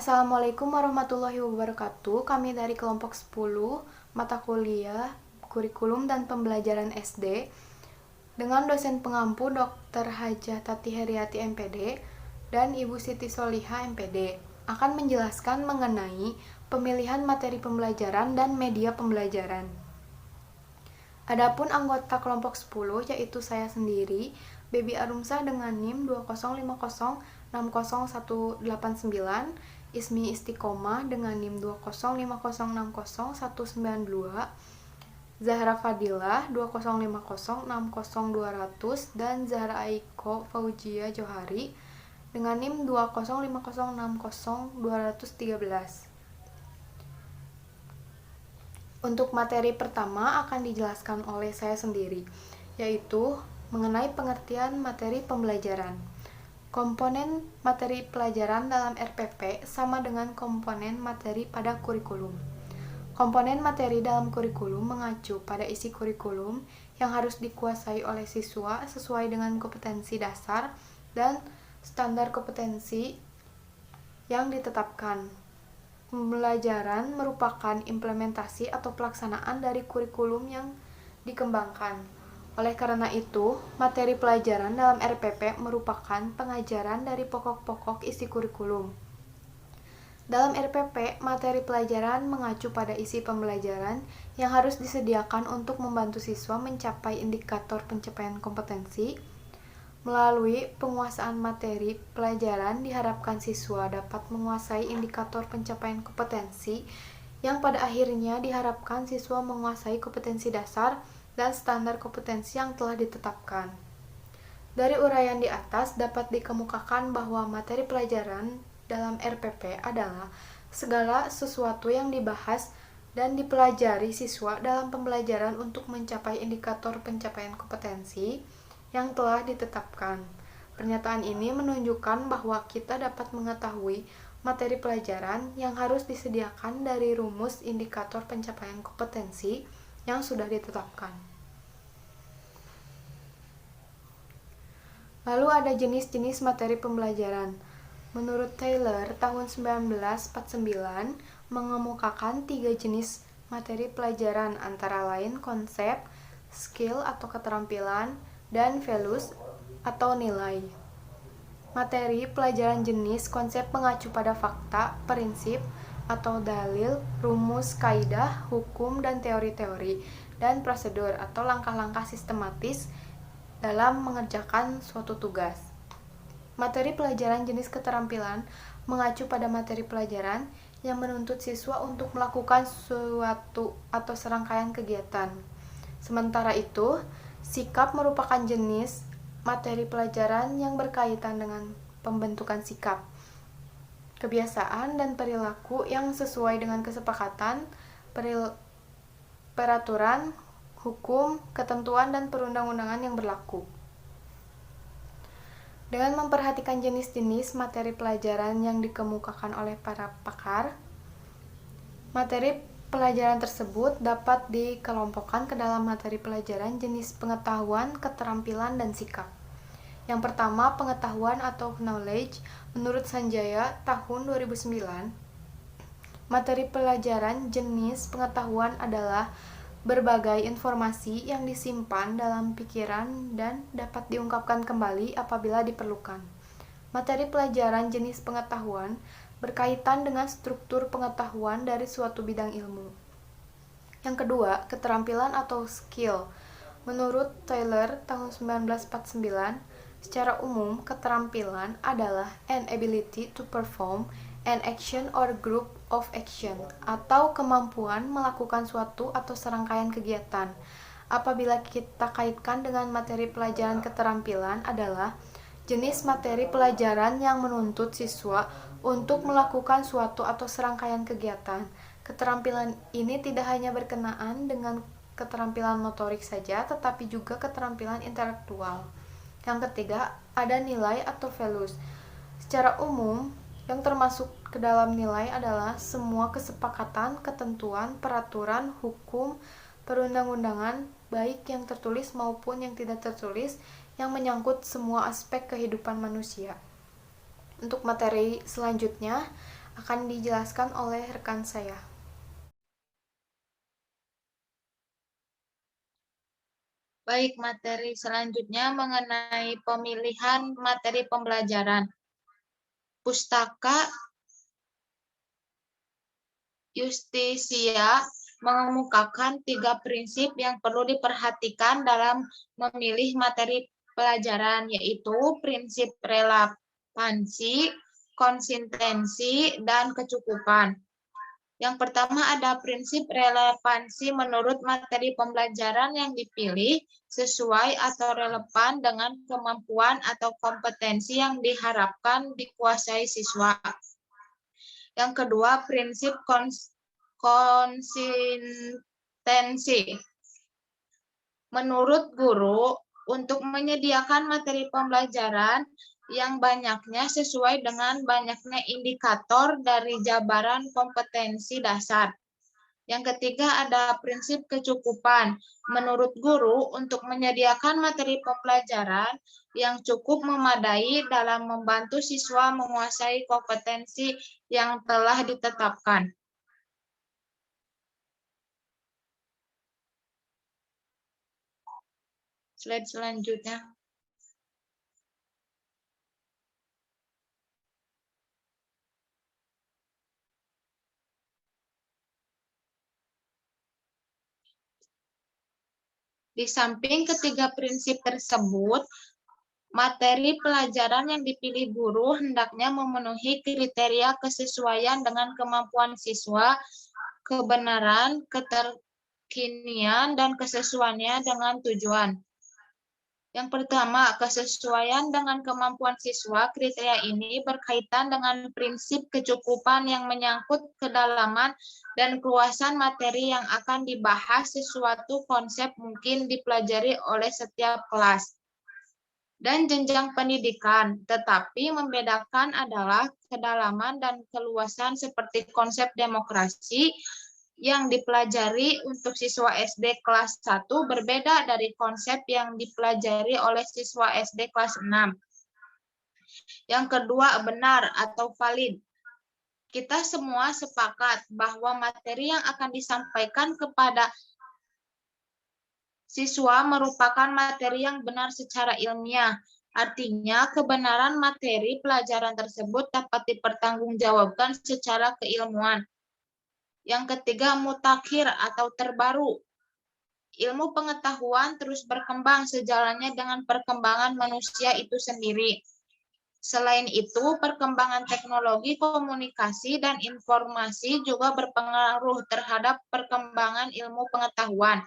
Assalamualaikum warahmatullahi wabarakatuh. Kami dari kelompok 10 mata kuliah Kurikulum dan Pembelajaran SD dengan dosen pengampu Dr. Hajah Tati Heriati MPD dan Ibu Siti Soliha MPD akan menjelaskan mengenai pemilihan materi pembelajaran dan media pembelajaran. Adapun anggota kelompok 10 yaitu saya sendiri, Baby Arumsah dengan NIM 205060189, Ismi Istiqomah dengan NIM 205060192, Zahra Fadilah 205060200 dan Zahra Aiko Fauzia Johari dengan NIM 205060213. Untuk materi pertama akan dijelaskan oleh saya sendiri, yaitu mengenai pengertian materi pembelajaran. Komponen materi pelajaran dalam RPP sama dengan komponen materi pada kurikulum. Komponen materi dalam kurikulum mengacu pada isi kurikulum yang harus dikuasai oleh siswa sesuai dengan kompetensi dasar dan standar kompetensi yang ditetapkan. Pembelajaran merupakan implementasi atau pelaksanaan dari kurikulum yang dikembangkan. Oleh karena itu, materi pelajaran dalam RPP merupakan pengajaran dari pokok-pokok isi kurikulum. Dalam RPP, materi pelajaran mengacu pada isi pembelajaran yang harus disediakan untuk membantu siswa mencapai indikator pencapaian kompetensi. Melalui penguasaan materi pelajaran diharapkan siswa dapat menguasai indikator pencapaian kompetensi yang pada akhirnya diharapkan siswa menguasai kompetensi dasar dan standar kompetensi yang telah ditetapkan. Dari uraian di atas dapat dikemukakan bahwa materi pelajaran dalam RPP adalah segala sesuatu yang dibahas dan dipelajari siswa dalam pembelajaran untuk mencapai indikator pencapaian kompetensi yang telah ditetapkan. Pernyataan ini menunjukkan bahwa kita dapat mengetahui materi pelajaran yang harus disediakan dari rumus indikator pencapaian kompetensi yang sudah ditetapkan. Lalu ada jenis-jenis materi pembelajaran. Menurut Taylor, tahun 1949 mengemukakan 3 jenis materi pelajaran antara lain konsep, skill atau keterampilan, dan values atau nilai. Materi pelajaran jenis konsep mengacu pada fakta, prinsip, atau dalil, rumus, kaidah, hukum, dan teori-teori, dan prosedur atau langkah-langkah sistematis dalam mengerjakan suatu tugas. Materi pelajaran jenis keterampilan mengacu pada materi pelajaran yang menuntut siswa untuk melakukan suatu atau serangkaian kegiatan. Sementara itu, sikap merupakan jenis materi pelajaran yang berkaitan dengan pembentukan sikap, kebiasaan, dan perilaku yang sesuai dengan kesepakatan, peraturan, hukum, ketentuan, dan perundang-undangan yang berlaku. Dengan memperhatikan jenis-jenis materi pelajaran yang dikemukakan oleh para pakar, materi pelajaran tersebut dapat dikelompokkan ke dalam materi pelajaran jenis pengetahuan, keterampilan, dan sikap. Yang pertama, pengetahuan atau knowledge. Menurut Sanjaya tahun 2009, materi pelajaran jenis pengetahuan adalah berbagai informasi yang disimpan dalam pikiran dan dapat diungkapkan kembali apabila diperlukan. Materi pelajaran jenis pengetahuan berkaitan dengan struktur pengetahuan dari suatu bidang ilmu. Yang kedua, keterampilan atau skill. Menurut Taylor tahun 1949, secara umum keterampilan adalah an ability to perform an action or group of action atau kemampuan melakukan suatu atau serangkaian kegiatan. Apabila kita kaitkan dengan materi pelajaran keterampilan adalah jenis materi pelajaran yang menuntut siswa untuk melakukan suatu atau serangkaian kegiatan. Keterampilan ini tidak hanya berkenaan dengan keterampilan motorik saja, tetapi juga keterampilan intelektual. Yang ketiga, ada nilai atau values. Secara umum, yang termasuk ke dalam nilai adalah semua kesepakatan, ketentuan, peraturan, hukum, perundang-undangan, baik yang tertulis maupun yang tidak tertulis, yang menyangkut semua aspek kehidupan manusia. Untuk materi selanjutnya akan dijelaskan oleh rekan saya. Baik, materi selanjutnya mengenai pemilihan materi pembelajaran. Pustaka Justisia mengemukakan 3 prinsip yang perlu diperhatikan dalam memilih materi pelajaran, yaitu prinsip relevansi, konsistensi, dan kecukupan. Yang pertama ada prinsip relevansi menurut materi pembelajaran yang dipilih sesuai atau relevan dengan kemampuan atau kompetensi yang diharapkan dikuasai siswa. Yang kedua, prinsip konsistensi. Menurut guru, untuk menyediakan materi pembelajaran yang banyaknya sesuai dengan banyaknya indikator dari jabaran kompetensi dasar. Yang ketiga ada prinsip kecukupan. Menurut guru, untuk menyediakan materi pembelajaran yang cukup memadai dalam membantu siswa menguasai kompetensi yang telah ditetapkan. Slide selanjutnya. Di samping ketiga prinsip tersebut, materi pelajaran yang dipilih guru hendaknya memenuhi kriteria kesesuaian dengan kemampuan siswa, kebenaran, keterkinian, dan kesesuaiannya dengan tujuan. Yang pertama, kesesuaian dengan kemampuan siswa. Kriteria ini berkaitan dengan prinsip kecukupan yang menyangkut kedalaman dan keluasan materi yang akan dibahas. Sesuatu konsep mungkin dipelajari oleh setiap kelas dan jenjang pendidikan, tetapi membedakan adalah kedalaman dan keluasan seperti konsep demokrasi yang dipelajari untuk siswa SD kelas 1 berbeda dari konsep yang dipelajari oleh siswa SD kelas 6. Yang kedua, benar atau valid. Kita semua sepakat bahwa materi yang akan disampaikan kepada siswa merupakan materi yang benar secara ilmiah. Artinya, kebenaran materi pelajaran tersebut dapat dipertanggungjawabkan secara keilmuan. Yang ketiga, mutakhir atau terbaru. Ilmu pengetahuan terus berkembang sejalannya dengan perkembangan manusia itu sendiri. Selain itu, perkembangan teknologi komunikasi dan informasi juga berpengaruh terhadap perkembangan ilmu pengetahuan.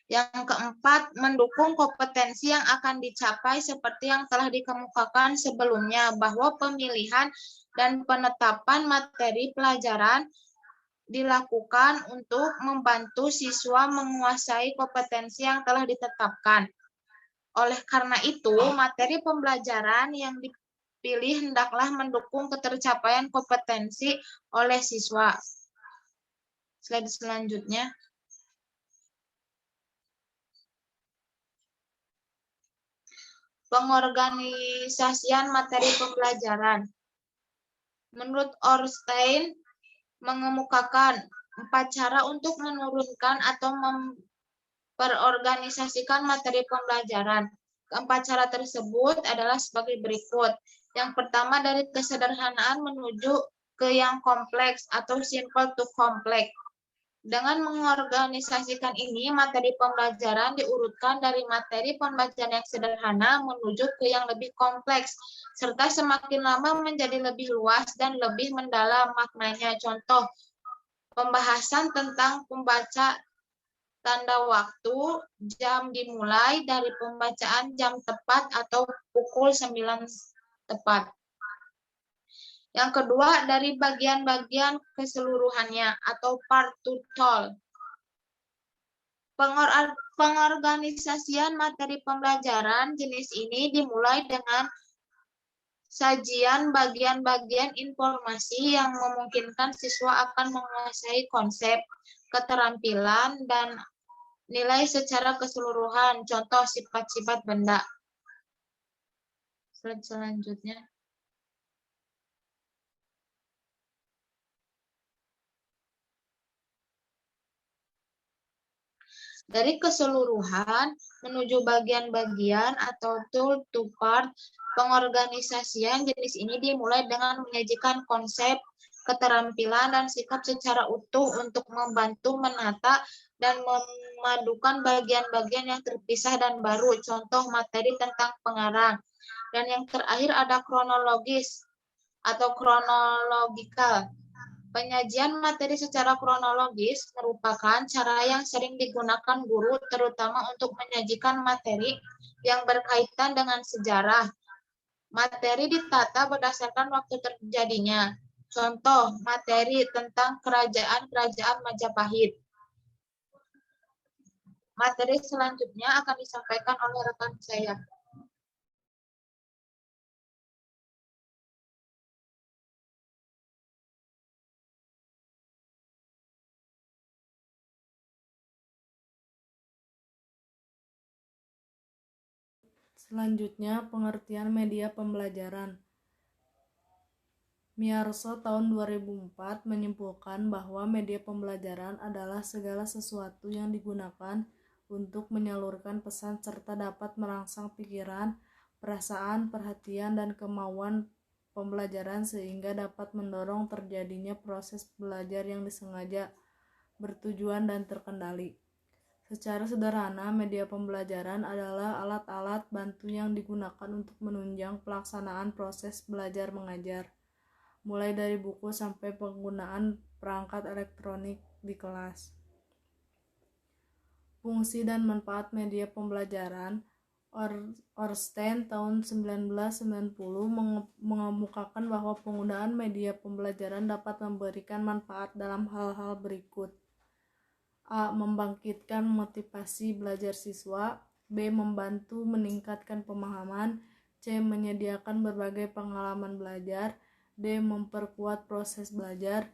Yang keempat, mendukung kompetensi yang akan dicapai seperti yang telah dikemukakan sebelumnya, bahwa pemilihan dan penetapan materi pelajaran dilakukan untuk membantu siswa menguasai kompetensi yang telah ditetapkan. Oleh karena itu, materi pembelajaran yang dipilih hendaklah mendukung ketercapaian kompetensi oleh siswa. Slide selanjutnya. Pengorganisasian materi pembelajaran. Menurut Ornstein, mengemukakan 4 cara untuk menurunkan atau memperorganisasikan materi pembelajaran. Keempat cara tersebut adalah sebagai berikut. Yang pertama, dari kesederhanaan menuju ke yang kompleks atau simple to complex. Dengan mengorganisasikan ini, materi pembelajaran diurutkan dari materi pembelajaran yang sederhana menuju ke yang lebih kompleks, serta semakin lama menjadi lebih luas dan lebih mendalam maknanya. Contoh, pembahasan tentang pembaca tanda waktu, jam dimulai dari pembacaan jam tepat atau pukul 9 tepat. Yang kedua, dari bagian-bagian keseluruhannya atau part to whole. Pengorganisasian materi pembelajaran jenis ini dimulai dengan sajian bagian-bagian informasi yang memungkinkan siswa akan menguasai konsep, keterampilan, dan nilai secara keseluruhan. Contoh, sifat-sifat benda. Slide selanjutnya. Dari keseluruhan menuju bagian-bagian atau tool to part, pengorganisasian jenis ini dimulai dengan menyajikan konsep, keterampilan, dan sikap secara utuh untuk membantu menata dan memadukan bagian-bagian yang terpisah dan baru. Contoh materi tentang pengarang. Dan yang terakhir ada kronologis atau kronologikal. Penyajian materi secara kronologis merupakan cara yang sering digunakan guru terutama untuk menyajikan materi yang berkaitan dengan sejarah. Materi ditata berdasarkan waktu terjadinya. Contoh, materi tentang kerajaan-kerajaan Majapahit. Materi selanjutnya akan disampaikan oleh rekan saya. Selanjutnya, pengertian media pembelajaran. Miyarso tahun 2004 menyimpulkan bahwa media pembelajaran adalah segala sesuatu yang digunakan untuk menyalurkan pesan serta dapat merangsang pikiran, perasaan, perhatian, dan kemauan pembelajaran sehingga dapat mendorong terjadinya proses belajar yang disengaja, bertujuan, dan terkendali. Secara sederhana, media pembelajaran adalah alat-alat bantu yang digunakan untuk menunjang pelaksanaan proses belajar mengajar, mulai dari buku sampai penggunaan perangkat elektronik di kelas. Fungsi dan manfaat media pembelajaran. Ornstein tahun 1990 mengemukakan bahwa penggunaan media pembelajaran dapat memberikan manfaat dalam hal-hal berikut. A. Membangkitkan motivasi belajar siswa. B. Membantu meningkatkan pemahaman. C. Menyediakan berbagai pengalaman belajar. D. Memperkuat proses belajar.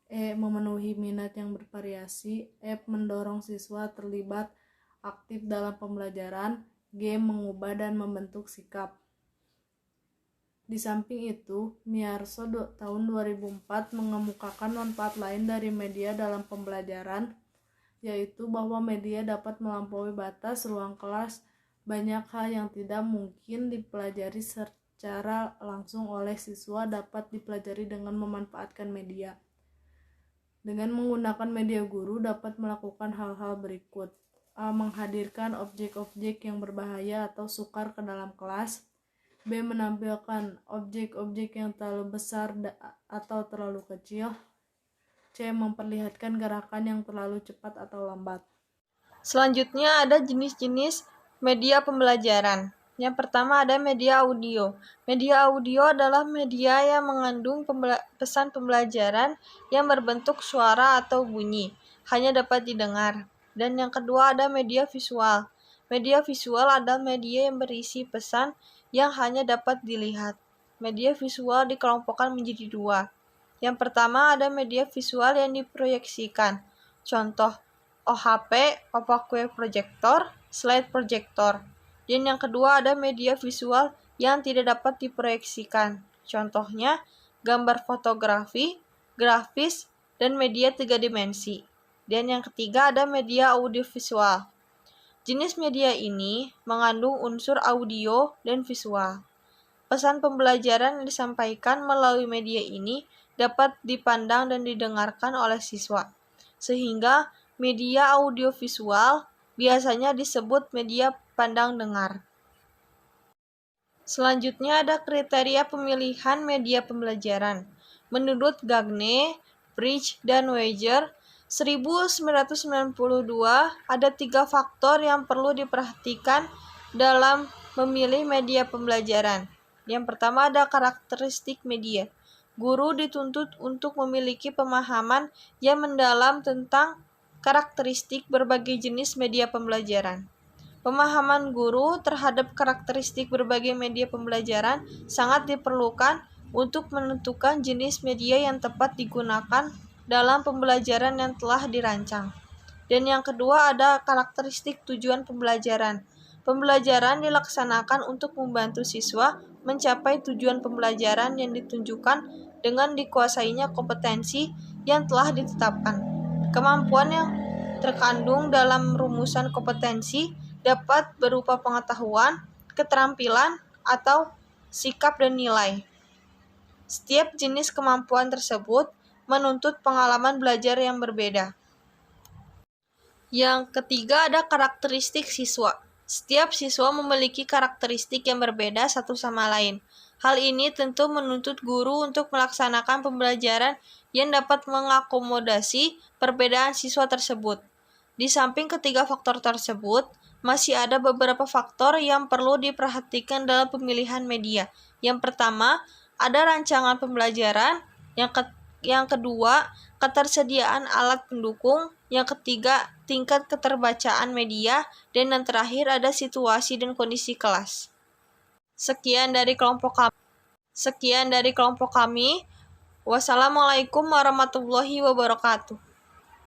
E. Memenuhi minat yang bervariasi. F. Mendorong siswa terlibat aktif dalam pembelajaran. G. Mengubah dan membentuk sikap. Di samping itu, Miyarso tahun 2004 mengemukakan manfaat lain dari media dalam pembelajaran, yaitu bahwa media dapat melampaui batas ruang kelas. Banyak hal yang tidak mungkin dipelajari secara langsung oleh siswa dapat dipelajari dengan memanfaatkan media. Dengan menggunakan media, guru dapat melakukan hal-hal berikut. A. Menghadirkan objek-objek yang berbahaya atau sukar ke dalam kelas. B. Menampilkan objek-objek yang terlalu besar atau terlalu kecil. C. Memperlihatkan gerakan yang terlalu cepat atau lambat. Selanjutnya ada jenis-jenis media pembelajaran. Yang pertama ada media audio. Media audio adalah media yang mengandung pesan pembelajaran yang berbentuk suara atau bunyi, hanya dapat didengar. Dan yang kedua ada media visual. Media visual adalah media yang berisi pesan yang hanya dapat dilihat. Media visual dikelompokkan menjadi dua. Yang pertama ada media visual yang diproyeksikan. Contoh, OHP, opaque projector, slide projector. Dan yang kedua ada media visual yang tidak dapat diproyeksikan. Contohnya, gambar fotografi, grafis, dan media 3 dimensi. Dan yang ketiga ada media audiovisual. Jenis media ini mengandung unsur audio dan visual. Pesan pembelajaran yang disampaikan melalui media ini dapat dipandang dan didengarkan oleh siswa, sehingga media audiovisual biasanya disebut media pandang dengar. Selanjutnya ada kriteria pemilihan media pembelajaran. Menurut Gagne, Bridge, dan Wager, 1992 ada 3 faktor yang perlu diperhatikan dalam memilih media pembelajaran. Yang pertama ada karakteristik media. Guru dituntut untuk memiliki pemahaman yang mendalam tentang karakteristik berbagai jenis media pembelajaran. Pemahaman guru terhadap karakteristik berbagai media pembelajaran sangat diperlukan untuk menentukan jenis media yang tepat digunakan dalam pembelajaran yang telah dirancang. Dan yang kedua ada karakteristik tujuan pembelajaran. Pembelajaran dilaksanakan untuk membantu siswa mencapai tujuan pembelajaran yang ditunjukkan dengan dikuasainya kompetensi yang telah ditetapkan. Kemampuan yang terkandung dalam rumusan kompetensi dapat berupa pengetahuan, keterampilan, atau sikap dan nilai. Setiap jenis kemampuan tersebut menuntut pengalaman belajar yang berbeda. Yang ketiga ada karakteristik siswa. Setiap siswa memiliki karakteristik yang berbeda satu sama lain. Hal ini tentu menuntut guru untuk melaksanakan pembelajaran yang dapat mengakomodasi perbedaan siswa tersebut. Di samping ketiga faktor tersebut, masih ada beberapa faktor yang perlu diperhatikan dalam pemilihan media. Yang pertama, ada rancangan pembelajaran. Yang kedua, ketersediaan alat pendukung. Yang ketiga, tingkat keterbacaan media. Dan yang terakhir ada situasi dan kondisi kelas. Sekian dari kelompok kami. Wassalamualaikum warahmatullahi wabarakatuh.